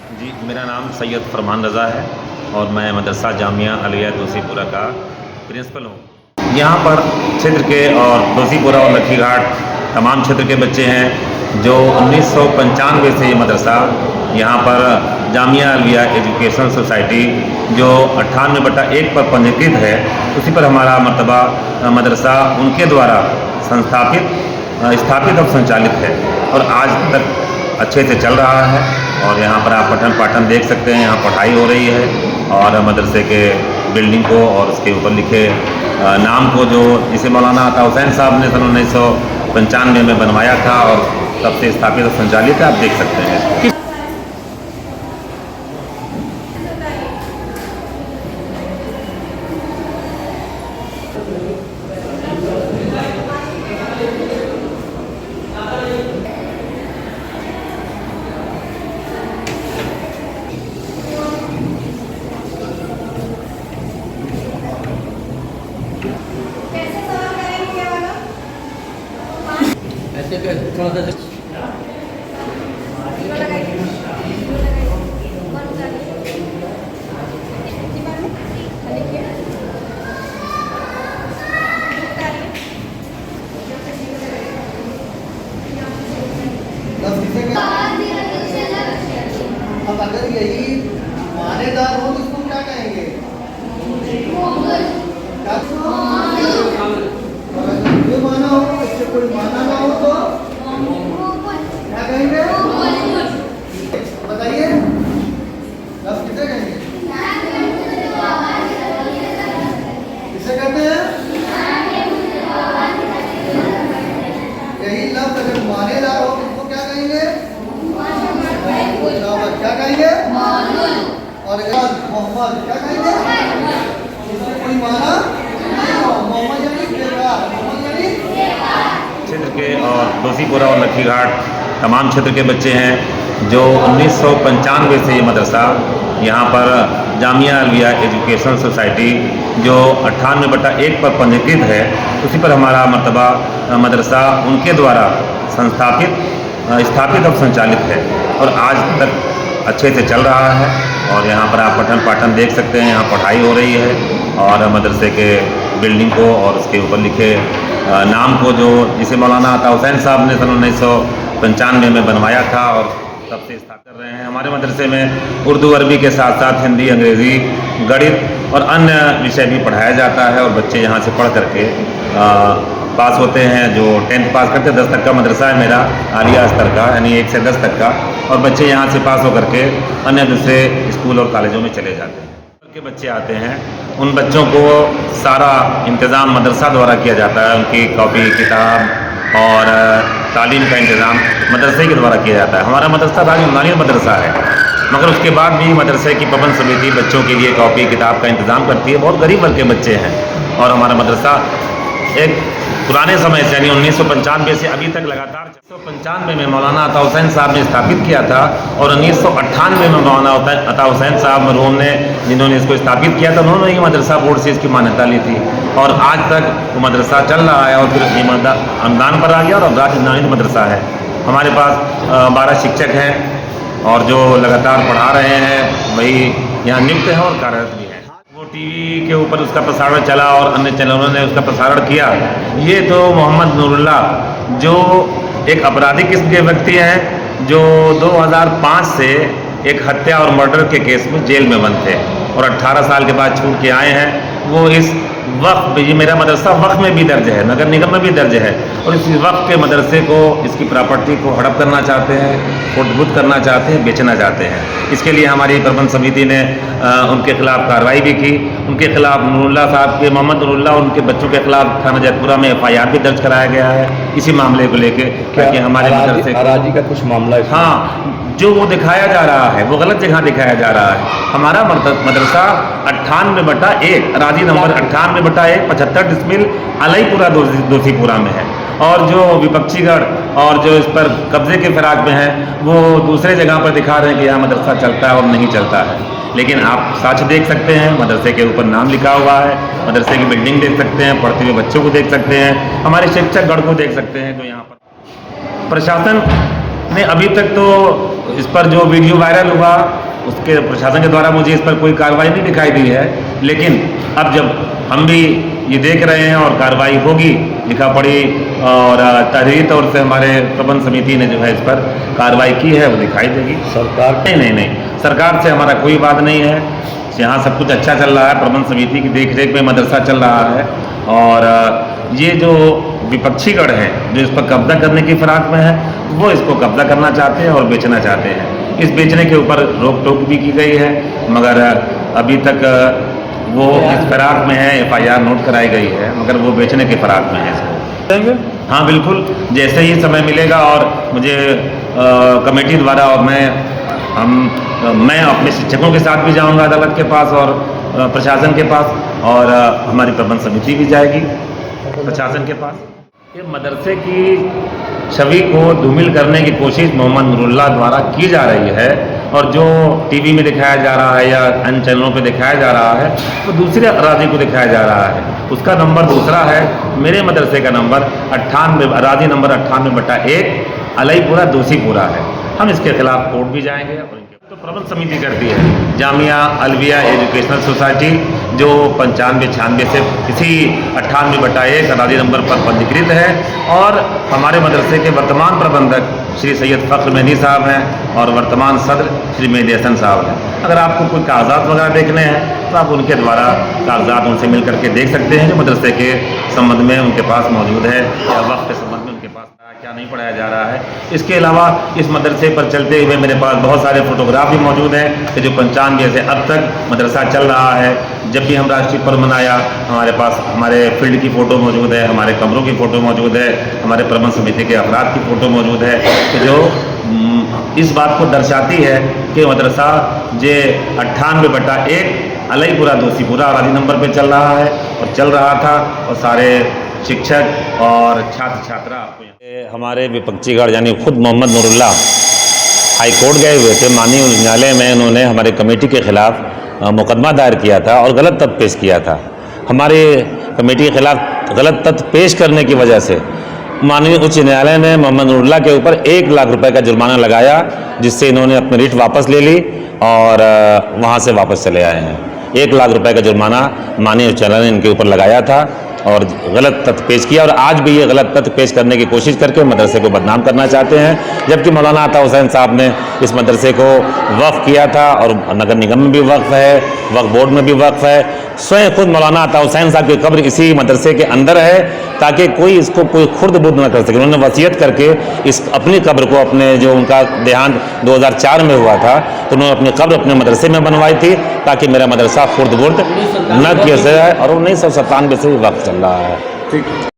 जी, मेरा नाम सैयद फरमान रज़ा है और मैं मदरसा जामिया अलिया दोषीपुरा का प्रिंसिपल हूँ। यहाँ पर क्षेत्र के और दोषीपुरा और लखीघाट तमाम क्षेत्र के बच्चे हैं जो 1995 से ये मदरसा यहाँ पर जामिया अलिया एजुकेशन सोसाइटी जो 98/1 पर पंजीकृत है, उसी पर हमारा मर्तबा मदरसा उनके द्वारा स्थापित और संचालित है और आज तक अच्छे से चल रहा है। और यहाँ पर आप पठन पाठन देख सकते हैं, यहाँ पढ़ाई हो रही है और मदरसे के बिल्डिंग को और उसके ऊपर लिखे नाम को जो जिसे मौलाना अता हुसैन साहब ने सन 1995 में बनवाया था और तब से स्थापित और संचालित है, आप देख सकते हैं। ऐसे थोड़ा सा अब अगर यही मानेदार हो तो इसको क्या कहेंगे? जो माना हो, इससे कोई माना ना हो तो क्या कहेंगे? बताइए, लफ्ज़ किसे कहेंगे? किसे कहते हैं? यही लफ्ज़ अगर मानेदार हो तो इसको क्या कहेंगे? क्या कहेंगे? और मोहम्मद क्या कहेंगे? इससे कोई माना नहीं हो, मोहम्मद यानी बेकार, मोहम्मद यानी क्षेत्र के और दोषीपुरा और लखीघाट तमाम क्षेत्र के बच्चे हैं जो 1995 से ये मदरसा यहाँ पर जामिया अलिया एजुकेशन सोसाइटी जो 98/1 पर पंजीकृत है, उसी पर हमारा मर्तबा मदरसा उनके द्वारा स्थापित और संचालित है और आज तक अच्छे से चल रहा है। और यहाँ पर आप पठन पाठन देख सकते हैं, यहाँ पढ़ाई हो रही है और मदरसे के बिल्डिंग को और उसके ऊपर लिखे नाम को जो जिसे मौलाना अता हुसैन साहब ने सन 1995 में बनवाया था और तब से स्थापित कर रहे हैं। हमारे मदरसे में उर्दू अरबी के साथ साथ हिंदी, अंग्रेज़ी, गणित और अन्य विषय भी पढ़ाया जाता है और बच्चे यहाँ से पढ़ करके पास होते हैं। जो 10th पास करते हैं, 10 तक का मदरसा है मेरा आलिया स्तर का, यानी 1 से 10 तक का, और बच्चे यहाँ से पास होकर के अन्य दूसरे स्कूल और कॉलेजों में चले जाते हैं। के बच्चे आते हैं, उन बच्चों को सारा इंतज़ाम मदरसा द्वारा किया जाता है। उनकी कॉपी किताब और तालीम का इंतज़ाम मदरसे के द्वारा किया जाता है। हमारा मदरसा राजस्थानी मदरसा है, मगर उसके बाद भी मदरसे की प्रबंध समिति बच्चों के लिए कॉपी किताब का इंतज़ाम करती है। बहुत गरीब वर्ग के बच्चे हैं और हमारा मदरसा एक पुराने समय से यानी 1995 से अभी तक लगातार 1995 में मौलाना अता हुसैन साहब ने स्थापित किया था और 1998 में मौलाना अता हुसैन साहब मरहूम ने जिन्होंने इसको स्थापित किया था, उन्होंने ही मदरसा बोर्ड से इसकी मान्यता ली थी और आज तक वो मदरसा चल रहा है और फिर अनुदान पर आ गया और राजस्थानी मदरसा है। हमारे पास 12 शिक्षक हैं और जो लगातार पढ़ा रहे हैं वही यहाँ नियुक्त हैं और कार्यरत भी हैं। वो टीवी के ऊपर उसका प्रसारण चला और अन्य चैनलों ने उसका प्रसारण किया। ये तो मोहम्मद नूरुल्लाह जो एक आपराधिक किस्म के व्यक्ति हैं जो 2005 से एक हत्या और मर्डर के केस में जेल में बंद थे और 18 साल के बाद छूट के आए हैं। वो इस वक्त ये मेरा मदरसा वक्त में भी दर्ज है, नगर निगम में भी दर्ज है और इस वक्त के मदरसे को इसकी प्रॉपर्टी को हड़प करना चाहते हैं, फुटबुत करना चाहते हैं, बेचना चाहते हैं। इसके लिए हमारी प्रबंध समिति ने उनके खिलाफ कार्रवाई भी की। उनके खिलाफ नूरुल्लाह साहब के मोहम्मद नूरुल्लाह उनके बच्चों के खिलाफ थाना जैतपुरा में FIR भी दर्ज कराया गया है इसी मामले को लेकर, क्योंकि हमारे मदरसे अराजी का कुछ मामला है। हाँ, जो वो दिखाया जा रहा है वो गलत जगह दिखाया जा रहा है। हमारा मदरसा 98/1 राजी नंबर 98/1 75 डिसमिल अलईपुरा दोषीपुरा में है और जो विपक्षीगढ़ और जो इस पर कब्जे के फिराक में है वो दूसरे जगह पर दिखा रहे हैं कि यहाँ मदरसा चलता है और नहीं चलता है। लेकिन आप साक्ष्य देख सकते हैं, मदरसे के ऊपर नाम लिखा हुआ है, मदरसे की बिल्डिंग देख सकते हैं, पढ़ते हुए बच्चों को देख सकते हैं, हमारे शिक्षक गढ़ को देख सकते हैं। जो यहाँ पर प्रशासन नहीं, अभी तक तो इस पर जो वीडियो वायरल हुआ उसके प्रशासन के द्वारा मुझे इस पर कोई कार्रवाई नहीं दिखाई दी है, लेकिन अब जब हम भी ये देख रहे हैं और कार्रवाई होगी, लिखा पढ़ी और तहरीरी तौर से हमारे प्रबंध समिति ने जो है इस पर कार्रवाई की है, वो दिखाई देगी। सरकार नहीं, सरकार से हमारा कोई बात नहीं है। यहाँ सब कुछ अच्छा चल रहा है, प्रबंध समिति की देखरेख में मदरसा चल रहा है और ये जो विपक्षी गण है जो इस पर कब्जा करने की फिराक में है, वो इसको कब्जा करना चाहते हैं और बेचना चाहते हैं। इस बेचने के ऊपर रोक टोक भी की गई है, मगर अभी तक वो इस फिराक में है, FIR नोट कराई गई है, मगर वो बेचने के फिराक में है इसको। हाँ बिल्कुल, जैसे ही समय मिलेगा और मुझे कमेटी द्वारा और मैं अपने शिक्षकों के साथ भी जाऊंगा अदालत के पास और प्रशासन के पास, और हमारी प्रबंध समिति भी जाएगी प्रशासन के पास। ये मदरसे की छवि को धूमिल करने की कोशिश मोहम्मद नूरुल्लाह द्वारा की जा रही है, और जो टीवी में दिखाया जा रहा है या अन्य चैनलों पे दिखाया जा रहा है वो दूसरे अराजी को दिखाया जा रहा है। उसका नंबर दूसरा है, मेरे मदरसे का नंबर 98 अराजी नंबर 98/1 अलईपुरा दोषीपुरा है। हम इसके खिलाफ कोर्ट भी जाएंगे और तो प्रबंध समिति करती है जामिया अलविया एजुकेशनल सोसाइटी, जो 95-96 से इसी 98/1 अराजी नंबर पर पंजीकृत है, और हमारे मदरसे के वर्तमान प्रबंधक श्री सैयद फ़ख्र मेहदी साहब हैं और वर्तमान सदर श्री मेहदी हसन साहब हैं। अगर आपको कोई कागजात वगैरह देखने हैं तो आप उनके द्वारा कागजात उनसे मिल करके देख सकते हैं जो मदरसे के संबंध में उनके पास मौजूद है, या वक्त के संबंध में उनके पास क्या नहीं पढ़ाया जा रहा है। इसके अलावा इस मदरसे पर चलते हुए मेरे पास बहुत सारे फोटोग्राफ भी मौजूद हैं कि जो 95 से अब तक मदरसा चल रहा है। जब भी हम राष्ट्रीय पर्व मनाया, हमारे पास हमारे फील्ड की फ़ोटो मौजूद है, हमारे कमरों की फ़ोटो मौजूद है, हमारे प्रबंध समिति के अफराद की फ़ोटो मौजूद है कि जो इस बात को दर्शाती है कि मदरसा जे 98/1 अलईपुरा दोषीपुरा अराजी नंबर पर चल रहा है और चल रहा था, और सारे शिक्षक और छात्र छात्रा हमारे विपक्षी गण यानी खुद मोहम्मद नूरुल्लाह हाई कोर्ट गए हुए थे। माननीय उच्च न्यायालय में उन्होंने हमारे कमेटी के खिलाफ मुकदमा दायर किया था और गलत तथ्य पेश किया था। हमारे कमेटी के खिलाफ गलत तथ्य पेश करने की वजह से माननीय उच्च न्यायालय ने मोहम्मद नूरुल्लाह के ऊपर 1 लाख रुपए का जुर्माना लगाया, जिससे इन्होंने अपनी रिट वापस ले ली और वहाँ से वापस चले आए हैं। 1 लाख रुपए का जुर्माना माननीय उच्च न्यायालय ने इनके ऊपर लगाया था और गलत तथ्य पेश किया, और आज भी ये गलत तथ्य पेश करने की कोशिश करके मदरसे को बदनाम करना चाहते हैं। जबकि मौलाना अता हुसैन साहब ने इस मदरसे को वक्फ किया था, और नगर निगम में भी वक्फ है, वक्फ बोर्ड में भी वक्फ है। स्वयं खुद मौलाना अता हुसैन साहब की कब्र इसी मदरसे के अंदर है, ताकि कोई इसको कोई खुर्द बुर्द न कर सके। उन्होंने वसीयत करके इस अपनी कब्र को, अपने जो उनका देहांत 2004 में हुआ था, तो उन्होंने अपनी कब्र अपने मदरसे में बनवाई थी ताकि मेरा मदरसा खुर्द बुर्द न किया जाए, और 1997 से वक्त चल रहा है। ठीक।